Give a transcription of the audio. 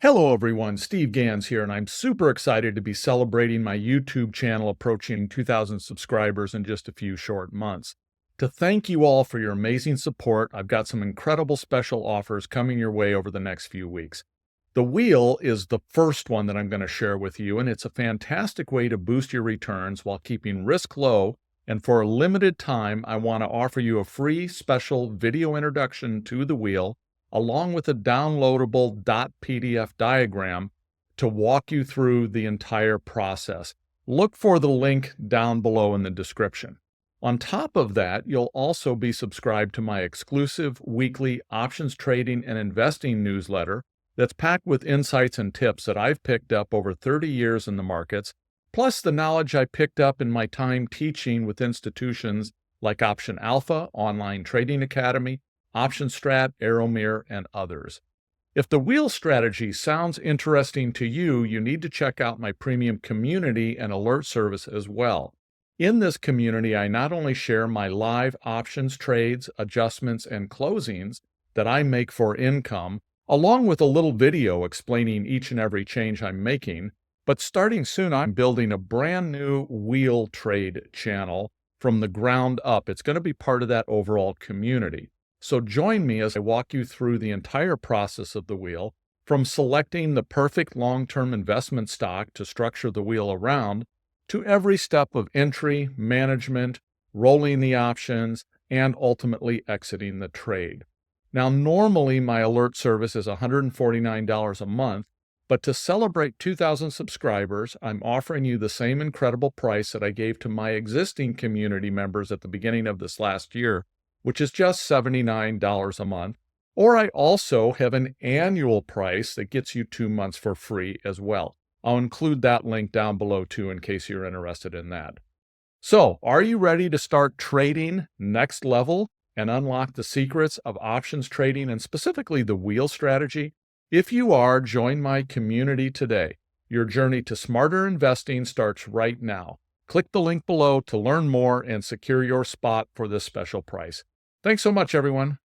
Hello everyone, Steve Gans here, and I'm super excited to be celebrating my YouTube channel approaching 2,000 subscribers in just a few short months. To thank you all for your amazing support, I've got some incredible special offers coming your way over the next few weeks. The Wheel is the first one that I'm going to share with you, and it's a fantastic way to boost your returns while keeping risk low. And for a limited time, I want to offer you a free special video introduction to the Wheel along with a downloadable .pdf diagram to walk you through the entire process. Look for the link down below in the description. On top of that, you'll also be subscribed to my exclusive weekly options trading and investing newsletter that's packed with insights and tips that I've picked up over 30 years in the markets, plus the knowledge I picked up in my time teaching with institutions like Option Alpha, Online Trading Academy, OptionStrat, Arrowmere, and others. If the Wheel strategy sounds interesting to you, you need to check out my premium community and alert service as well. In this community, I not only share my live options trades, adjustments, and closings that I make for income, along with a little video explaining each and every change I'm making, but starting soon, I'm building a brand new Wheel trade channel from the ground up. It's going to be part of that overall community. So join me as I walk you through the entire process of the Wheel, from selecting the perfect long-term investment stock to structure the Wheel around, to every step of entry, management, rolling the options, and ultimately exiting the trade. Now, normally my alert service is $149 a month, but to celebrate 2,000 subscribers, I'm offering you the same incredible price that I gave to my existing community members at the beginning of this last year, which is just $79 a month. Or I also have an annual price that gets you 2 months for free as well. I'll include that link down below too in case you're interested in that. So, are you ready to start trading next level and unlock the secrets of options trading and specifically the Wheel strategy? If you are, join my community today. Your journey to smarter investing starts right now. Click the link below to learn more and secure your spot for this special price. Thanks so much, everyone.